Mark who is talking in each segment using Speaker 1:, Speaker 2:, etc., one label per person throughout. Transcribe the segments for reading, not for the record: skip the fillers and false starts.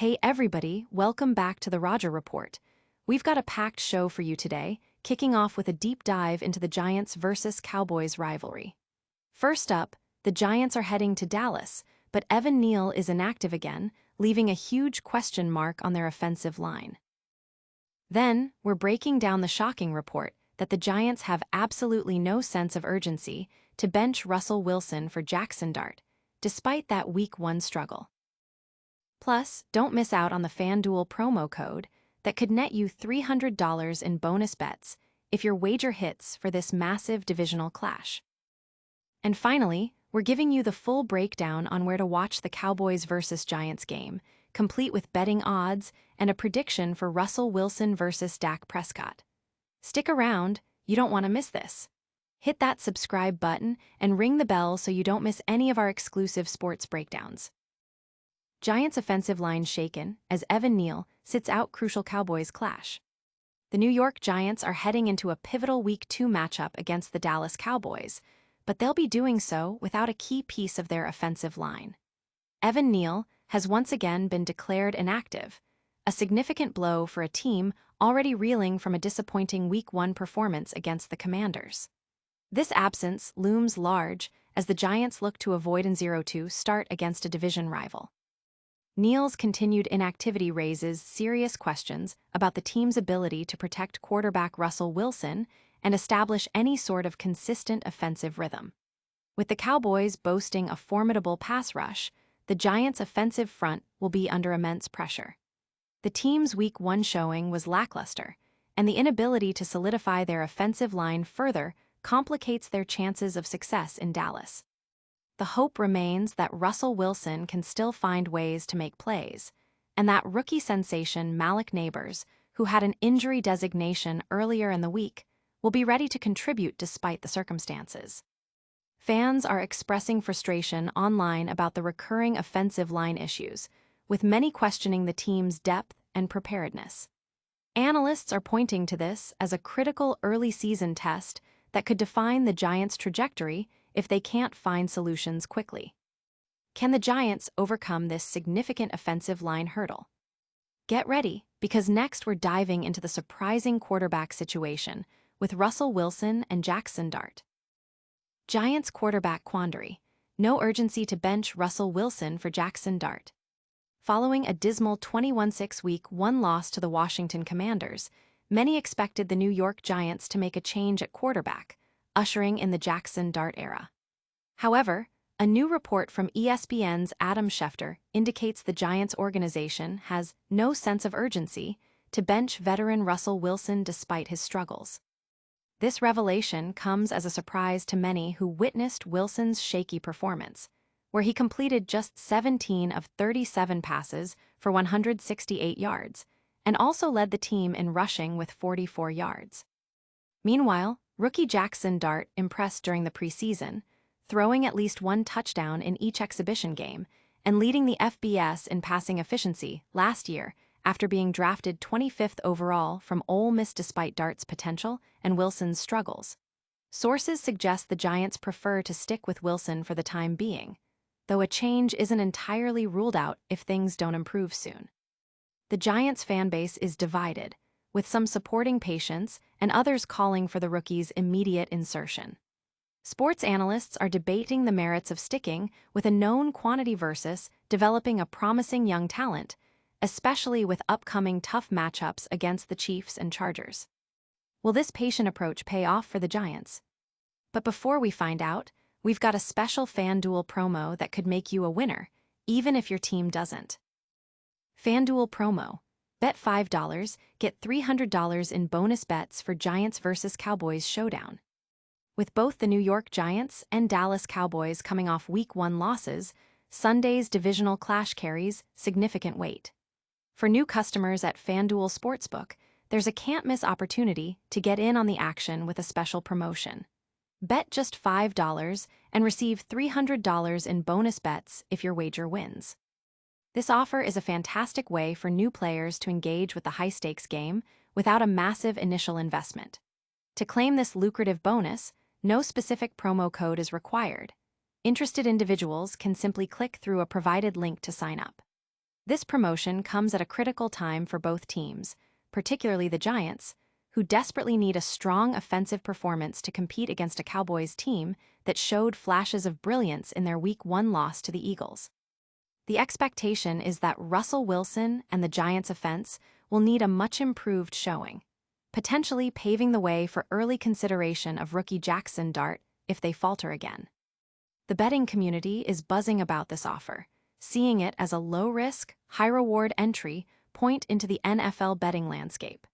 Speaker 1: Hey everybody, welcome back to the Roger Report. We've got a packed show for you today, kicking off with a deep dive into the Giants versus Cowboys rivalry. First up, the Giants are heading to Dallas, but Evan Neal is inactive again, leaving a huge question mark on their offensive line. Then, we're breaking down the shocking report that the Giants have absolutely no sense of urgency to bench Russell Wilson for Jaxson Dart, despite that Week 1 struggle. Plus, don't miss out on the FanDuel promo code that could net you $300 in bonus bets if your wager hits for this massive divisional clash. And finally, we're giving you the full breakdown on where to watch the Cowboys versus Giants game, complete with betting odds and a prediction for Russell Wilson versus Dak Prescott. Stick around, you don't want to miss this. Hit that subscribe button and ring the bell so you don't miss any of our exclusive sports breakdowns. Giants' offensive line shaken as Evan Neal sits out crucial Cowboys clash. The New York Giants are heading into a pivotal Week 2 matchup against the Dallas Cowboys, but they'll be doing so without a key piece of their offensive line. Evan Neal has once again been declared inactive, a significant blow for a team already reeling from a disappointing Week 1 performance against the Commanders. This absence looms large as the Giants look to avoid an 0-2 start against a division rival. Neal's continued inactivity raises serious questions about the team's ability to protect quarterback Russell Wilson and establish any sort of consistent offensive rhythm. With the Cowboys boasting a formidable pass rush, the Giants' offensive front will be under immense pressure. The team's Week 1 showing was lackluster, and the inability to solidify their offensive line further complicates their chances of success in Dallas. The hope remains that Russell Wilson can still find ways to make plays, and that rookie sensation Malik Neighbors, who had an injury designation earlier in the week, will be ready to contribute despite the circumstances. Fans are expressing frustration online about the recurring offensive line issues, with many questioning the team's depth and preparedness. Analysts are pointing to this as a critical early season test that could define the Giants' trajectory if they can't find solutions quickly. Can the Giants overcome this significant offensive line hurdle? Get ready, because next we're diving into the surprising quarterback situation with Russell Wilson and Jaxson Dart. Giants quarterback quandary: no urgency to bench Russell Wilson for Jaxson Dart. Following a dismal 21-6 Week 1 loss to the Washington Commanders, many expected the New York Giants to make a change at quarterback, ushering in the Jaxson Dart era. However, a new report from ESPN's Adam Schefter indicates the Giants organization has no sense of urgency to bench veteran Russell Wilson despite his struggles. This revelation comes as a surprise to many who witnessed Wilson's shaky performance, where he completed just 17 of 37 passes for 168 yards, and also led the team in rushing with 44 yards. Meanwhile, rookie Jaxson Dart impressed during the preseason, throwing at least one touchdown in each exhibition game and leading the FBS in passing efficiency last year after being drafted 25th overall from Ole Miss despite Dart's potential and Wilson's struggles. Sources suggest the Giants prefer to stick with Wilson for the time being, though a change isn't entirely ruled out if things don't improve soon. The Giants' fanbase is divided, with some supporting patience and others calling for the rookie's immediate insertion. Sports analysts are debating the merits of sticking with a known quantity versus developing a promising young talent, especially with upcoming tough matchups against the Chiefs and Chargers. Will this patient approach pay off for the Giants? But before we find out, we've got a special FanDuel promo that could make you a winner, even if your team doesn't. FanDuel promo: bet $5, get $300 in bonus bets for Giants versus Cowboys showdown. With both the New York Giants and Dallas Cowboys coming off Week 1 losses, Sunday's divisional clash carries significant weight. For new customers at FanDuel Sportsbook, there's a can't-miss opportunity to get in on the action with a special promotion. Bet just $5 and receive $300 in bonus bets if your wager wins. This offer is a fantastic way for new players to engage with the high-stakes game without a massive initial investment. To claim this lucrative bonus, no specific promo code is required. Interested individuals can simply click through a provided link to sign up. This promotion comes at a critical time for both teams, particularly the Giants, who desperately need a strong offensive performance to compete against a Cowboys team that showed flashes of brilliance in their Week 1 loss to the Eagles. The expectation is that Russell Wilson and the Giants' offense will need a much-improved showing, potentially paving the way for early consideration of rookie Jaxson if they falter again. The betting community is buzzing about this offer, seeing it as a low-risk, high-reward entry point into the NFL betting landscape.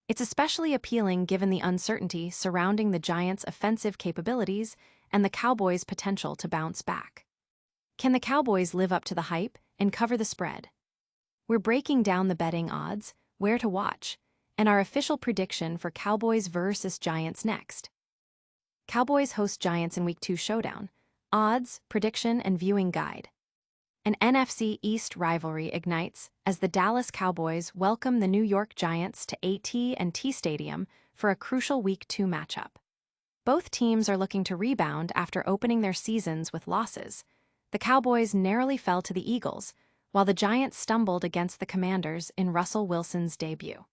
Speaker 1: It's especially appealing given the uncertainty surrounding the Giants' offensive capabilities and the Cowboys' potential to bounce back. Can the Cowboys live up to the hype and cover the spread? We're breaking down the betting odds, where to watch, and our official prediction for Cowboys versus Giants next. Cowboys host Giants in Week 2 showdown. Odds, prediction, and viewing guide. An NFC East rivalry ignites as the Dallas Cowboys welcome the New York Giants to AT&T Stadium for a crucial Week 2 matchup. Both teams are looking to rebound after opening their seasons with losses. The Cowboys narrowly fell to the Eagles, while the Giants stumbled against the Commanders in Russell Wilson's debut.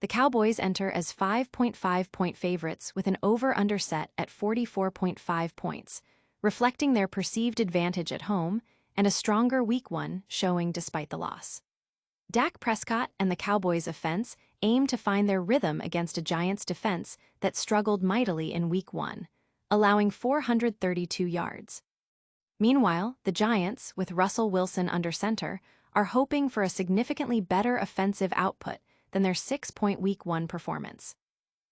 Speaker 1: The Cowboys enter as 5.5-point favorites with an over-under set at 44.5 points, reflecting their perceived advantage at home and a stronger Week 1 showing despite the loss. Dak Prescott and the Cowboys' offense aim to find their rhythm against a Giants' defense that struggled mightily in Week 1, allowing 432 yards. Meanwhile, the Giants, with Russell Wilson under center, are hoping for a significantly better offensive output than their 6-point Week 1 performance.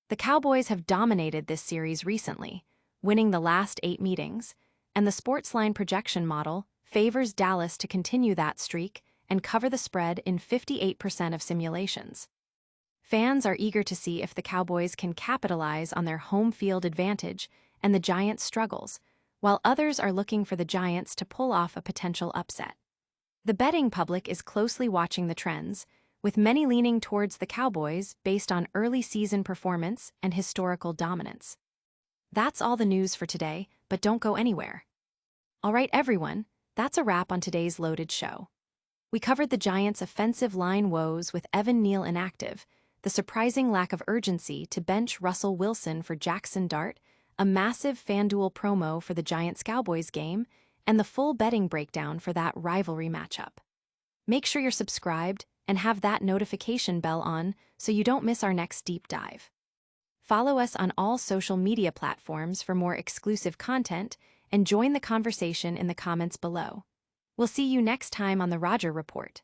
Speaker 1: The Cowboys have dominated this series recently, winning the last 8 meetings, and the Sportsline projection model favors Dallas to continue that streak and cover the spread in 58% of simulations. Fans are eager to see if the Cowboys can capitalize on their home field advantage and the Giants' struggles, while others are looking for the Giants to pull off a potential upset. The betting public is closely watching the trends, with many leaning towards the Cowboys based on early season performance and historical dominance. That's all the news for today, but don't go anywhere. All right, everyone, that's a wrap on today's loaded show. We covered the Giants' offensive line woes with Evan Neal inactive, the surprising lack of urgency to bench Russell Wilson for Jaxson, a massive FanDuel promo for the Giants-Cowboys game, and the full betting breakdown for that rivalry matchup. Make sure you're subscribed and have that notification bell on so you don't miss our next deep dive. Follow us on all social media platforms for more exclusive content and join the conversation in the comments below. We'll see you next time on the Roger Report.